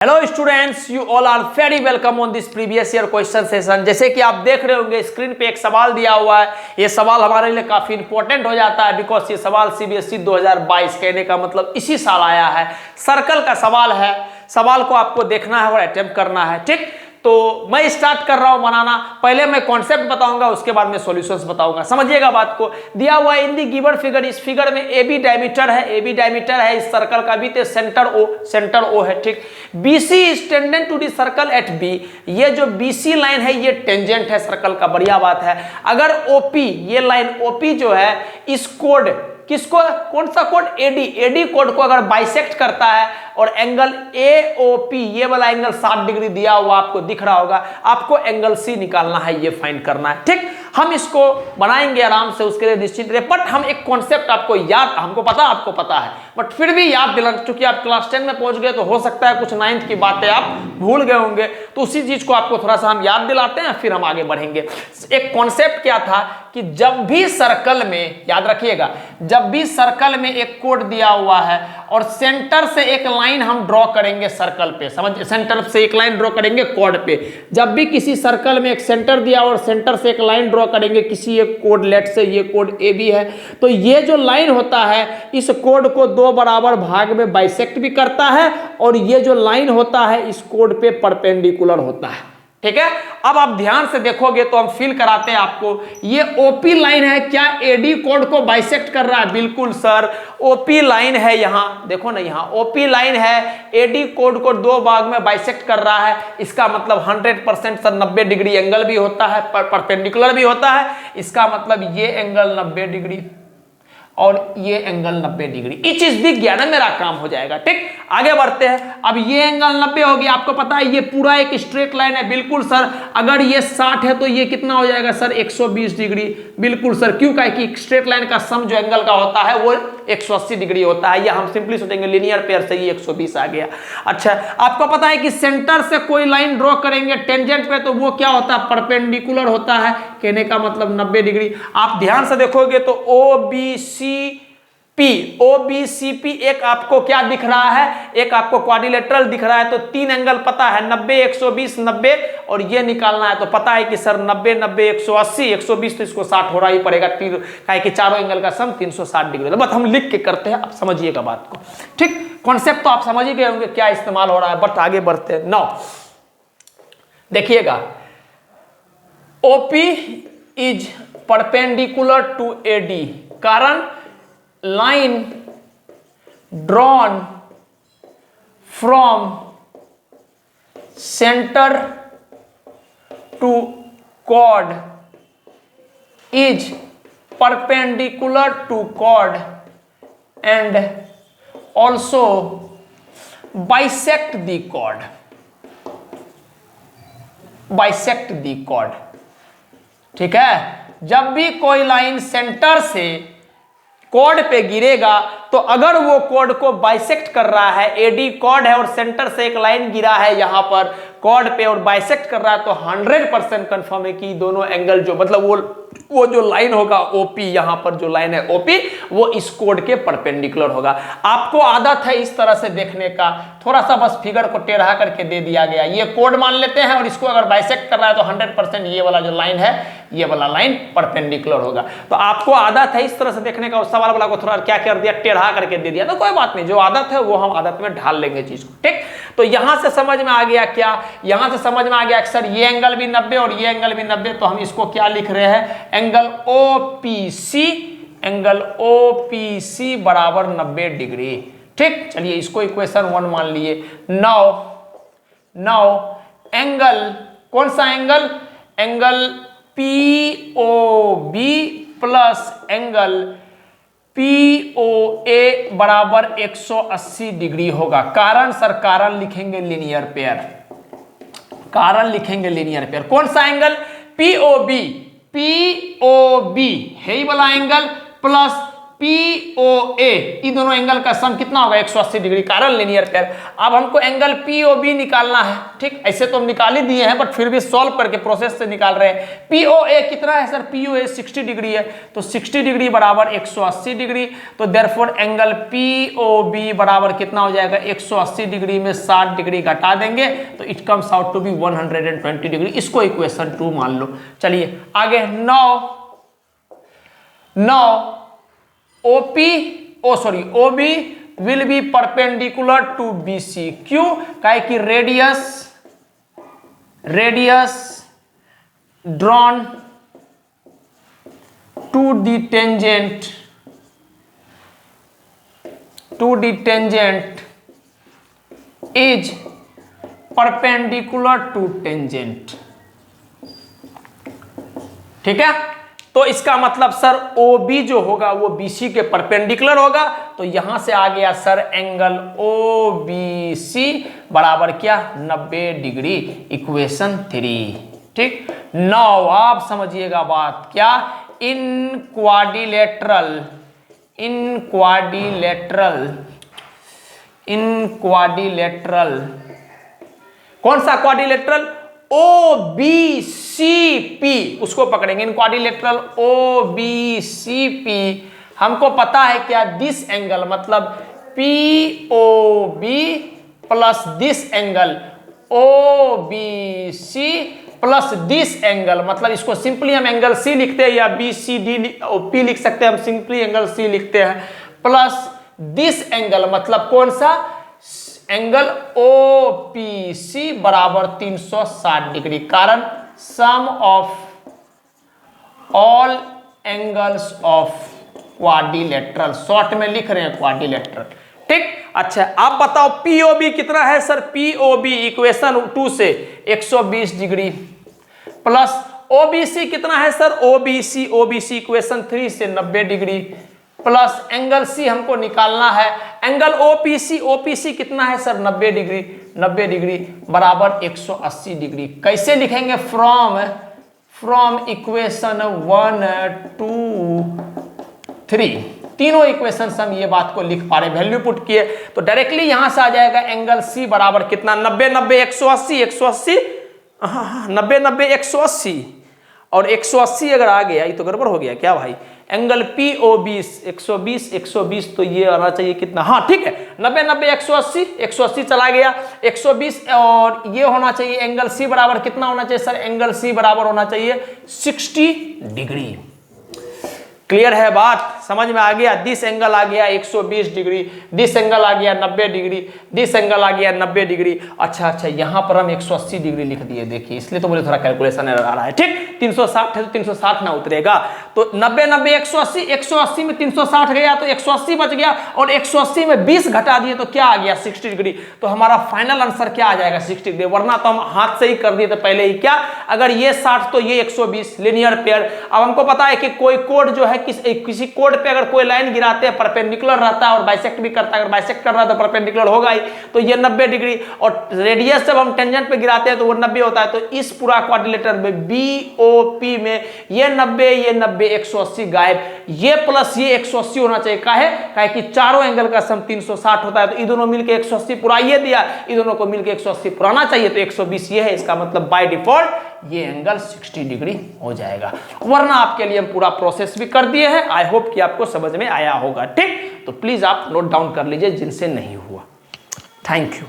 Hello students, you all are very welcome on this previous year question session. जैसे कि आप देख रहे होंगे स्क्रीन पे एक सवाल दिया हुआ है। ये सवाल हमारे लिए काफी इंपॉर्टेंट हो जाता है बिकॉज ये सवाल सीबीएसई 2022 कहने का मतलब इसी साल आया है। सर्कल का सवाल है, सवाल को आपको देखना है और अटेम्प्ट करना है। ठीक, तो मैं स्टार्ट कर रहा हूं बनाना। पहले मैं कॉन्सेप्ट बताऊंगा, उसके बाद मैं सॉल्यूशंस बताऊंगा। समझिएगा बात को। दिया हुआ इन दी गिवन फिगर, इस फिगर में ए बी डायमीटर है, ए बी डायमीटर है इस सर्कल का भी, तो सेंटर ओ है। ठीक, BC is tangent to the circle at B. ये जो बीसी लाइन है ये टेंजेंट है सर्कल का, बढ़िया बात है। अगर ओपी, ये लाइन ओपी जो है इस कोड, किसको, कौन सा कोड, एडी, एडी कोड को अगर बाइसेक्ट करता है और एंगल एओपी, ये वाला एंगल 60 डिग्री दिया हुआ आपको दिख रहा होगा, आपको एंगल सी निकालना है, ये फाइंड करना है। ठीक, हम इसको बनाएंगे आराम से, उसके लिए निश्चित रहे। बट हम एक कॉन्सेप्ट आपको याद, हमको पता आपको पता है, बट फिर भी याद दिलाना, क्योंकि आप क्लास 10 में पहुंच गए तो हो सकता है कुछ 9th की बातें आप भूल गए होंगे, तो उसी चीज को आपको थोड़ा सा हम याद दिलाते हैं, फिर हम आगे बढ़ेंगे। एक कॉन्सेप्ट क्या था कि जब भी सर्कल में, याद रखिएगा, जब भी सर्कल में एक कोड दिया हुआ है और सेंटर से एक लाइन हम ड्रॉ करेंगे सर्कल पे, समझ, सेंटर से एक लाइन ड्रॉ करेंगे कोड पे। जब भी किसी सर्कल में एक सेंटर दिया और सेंटर से एक लाइन ड्रॉ करेंगे किसी एक कोड, लेट से ये कोड ए बी है, तो ये जो लाइन होता है इस कोड को दो बराबर भाग में बाइसेक्ट भी करता है और ये जो लाइन होता है इस कोड पे परपेंडिकुलर होता है। ठीक है, अब आप ध्यान से देखोगे तो हम फील कराते हैं आपको। ये ओपी लाइन है, क्या एडी कोड को बाइसेक्ट कर रहा है? बिल्कुल सर, ओपी लाइन है, यहां देखो ना, यहां ओपी लाइन है, एडी कोड को दो भाग में बाइसेक्ट कर रहा है। इसका मतलब 100% सर 90 डिग्री एंगल भी होता है, परपेंडिकुलर भी होता है। इसका मतलब ये एंगल 90 डिग्री और ये एंगल 90 डिग्री। ये चीज दिख गया ना, मेरा काम हो जाएगा। ठीक, आगे बढ़ते हैं। अब ये एंगल 90 हो गया, आपको पता है ये पूरा एक स्ट्रेट लाइन है। बिल्कुल सर, अगर ये 60 है तो ये कितना हो जाएगा सर? 120 डिग्री। बिल्कुल सर, क्यों? का कि स्ट्रेट लाइन का सम जो एंगल का होता है वो 180 डिग्री होता है। या हम सिंपली सोचेंगे लीनियर पेयर से ही 120 आ गया। अच्छा, आपको पता है कि सेंटर से कोई लाइन ड्रॉ करेंगे टेंजेंट पे तो वो क्या होता है? परपेंडिकुलर होता है। कहने का मतलब 90 डिग्री। आप ध्यान से देखोगे तो O B C P, O B C P एक आपको क्या दिख रहा है? एक आपको क्वाड्रिलेटरल दिख रहा है। तो तीन एंगल पता है, 90, 120, 90, और ये निकालना है तो पता है कि सर 90, 90, 180, 120, तो इसको 60 हो रहा ही पड़ेगा, काहे कि चारों एंगल का सम 360 डिग्री। तो बस हम लिख के करते हैं, आप समझिएगा बात को। ठीक, कॉन्सेप्ट तो आप समझ ही गए होंगे क्या इस्तेमाल हो रहा है, बट आगे बढ़ते हैं। नाउ देखिएगा, OP is perpendicular to AD, कारण line drawn from center to chord is perpendicular to chord and also bisect the chord, bisect the chord। ठीक है, जब भी कोई लाइन सेंटर से कोड पे गिरेगा तो अगर वो कोड को बाइसेक्ट कर रहा है, एडी कोड है और सेंटर से एक लाइन गिरा है यहां पर कोड पे और बाइसेक्ट कर रहा है, तो 100% कंफर्म है कि दोनों एंगल जो, मतलब वो जो लाइन होगा ओपी, यहां पर जो लाइन है ओपी, वो इस कोड के परपेंडिकुलर होगा। आपको आदत है इस तरह से देखने का, थोड़ा सा बस फिगर को टेढ़ा करके दे दिया गया। ये कोड मान लेते हैं और इसको अगर बाइसेक्ट कर रहा है तो 100% ये वाला जो लाइन है, ये वाला लाइन परपेंडिकुलर होगा। तो आपको आदत है इस तरह से देखने का, उस सवाल वाला को थोड़ा क्या कर दिया, टेढ़ा करके दे दिया, तो कोई बात नहीं, जो आदत है वो हम आदत में ढाल लेंगे चीज को। ठीक, तो यहां से समझ में आ गया क्या? यहां से समझ में आ गया सर ये एंगल भी 90 और ये एंगल भी 90, तो हम इसको क्या लिख रहे हैं? एंगल ओपीसी, एंगल ओपीसी बराबर 90 डिग्री। ठीक, चलिए इसको इक्वेशन 1 मान लिए। नाउ एंगल, कौन सा angle? Angle POB plus angle POA बराबर 180 डिग्री होगा। कारण सर, कारण लिखेंगे लीनियर पेयर, कारण लिखेंगे लीनियर पेयर। कौन सा एंगल? पीओबी, पीओबी है वाला एंगल प्लस POA, ये दोनों एंगल का सम कितना होगा 180 डिग्री, कारण लीनियर पेयर। अब हमको एंगल POB निकालना है, ठीक, ऐसे तो हम निकाल ही दिए हैं बट फिर भी सॉल्व करके प्रोसेस से निकाल रहे हैं। POA कितना है सर, POA 60 डिग्री है, तो 60 डिग्री बराबर 180 डिग्री, तो देयरफॉर एंगल POB बराबर कितना हो जाएगा 180 डिग्री में 60 डिग्री घटा देंगे तो it comes out to be 120 degree. इसको इक्वेशन 2 मान लो। चलिए आगे, now OB will be perpendicular to BC। क्यों? काहे कि radius drawn to the tangent is perpendicular to tangent। ठीक है, तो इसका मतलब सर OB जो होगा वो BC के परपेंडिकुलर होगा, तो यहां से आ गया सर एंगल OBC बराबर क्या 90 डिग्री, इक्वेशन 3। ठीक, नाउ आप समझिएगा बात क्या, इन क्वाड्रिलेटरल कौन सा क्वाड्रिलेटरल, OBCP, उसको पकड़ेंगे। इन क्वाड्रिलेटरल OBCP हमको पता है क्या, दिस एंगल मतलब POB plus this angle OBC plus this angle, मतलब इसको सिंपली हम एंगल C लिखते हैं या BCDP लिख सकते हैं, हम सिंपली एंगल C लिखते हैं, प्लस दिस एंगल मतलब कौन सा, एंगल OPC बराबर 360 डिग्री, कारण sum of all angles of quadrilateral, short में लिख रहे हैं क्वाड्रिलेटरल। ठीक, अच्छा आप बताओ POB कितना है सर, POB इक्वेशन 2 से 120 डिग्री, प्लस OBC कितना है सर, OBC इक्वेशन 3 से 90 डिग्री, प्लस एंगल C हमको निकालना है, एंगल OPC कितना है सर 90 डिग्री बराबर 180 डिग्री। कैसे लिखेंगे, फ्रॉम इक्वेशन 1 2 3, तीनों इक्वेशन हम ये बात को लिख पा रहे, वैल्यू पुट किए तो डायरेक्टली यहां से आ जाएगा एंगल C बराबर कितना 90 180 90 180 और 180 अगर आ गया, ये तो गड़बड़ हो गया क्या भाई, एंगल POB 120 तो ये आना चाहिए कितना, हाँ ठीक है 90 180 चला गया 120 और ये होना चाहिए एंगल C बराबर कितना होना चाहिए सर, एंगल C बराबर होना चाहिए 60 डिग्री। क्लियर है बात, समझ में आ गया। दिस एंगल आ गया 120 डिग्री, दिस एंगल आ गया 90 डिग्री, दिस एंगल आ गया 90 डिग्री। अच्छा यहां पर हम 180 डिग्री लिख दिए, देखिए इसलिए तो मुझे थोड़ा कैलकुलेशन एरर आ रहा है। ठीक, 360 है तो 360 ना उतरेगा, तो 90 180 में 360 गया तो 180 बच गया और 180 में 20 घटा दिए तो क्या आ गया 60 डिग्री। तो हमारा फाइनल आंसर क्या आ जाएगा 60 डिग्री, वरना तो हम हाथ से ही कर दिए थे पहले ही। क्या, अगर ये 60 तो ये 120, लीनियर पेयर। अब हमको पता है कि कोई कोड जो है किसी कोड पे अगर कोई लाइन गिराते हैं परपेंडिकुलर रहता है और बाइसेक्ट भी करता है, अगर बाइसेक्ट कर रहा है तो परपेंडिकुलर होगा ही, तो ये 90 डिग्री, और रेडियस जब हम टेंजेंट पे गिराते हैं तो वो 90 होता है। तो इस पूरा क्वाड्रिलेटरल में BOP में ये 90 180 गायब, ये प्लस ये 180 होना चाहिए। काहे कि चारों एंगल का सम 360 होता है, तो ये दोनों मिलके 180 पूरा ये दिया, ये दोनों को मिलके 180 पुराना चाहिए, तो 120 ये है। इसका मतलब बाय डिफॉल्ट ये एंगल 60 डिग्री हो जाएगा, वरना आपके लिए हम पूरा प्रोसेस भी कर दिए हैं। आई होप कि आपको समझ में आया होगा। ठीक, तो प्लीज आप नोट डाउन कर लीजिए जिनसे नहीं हुआ। Thank you.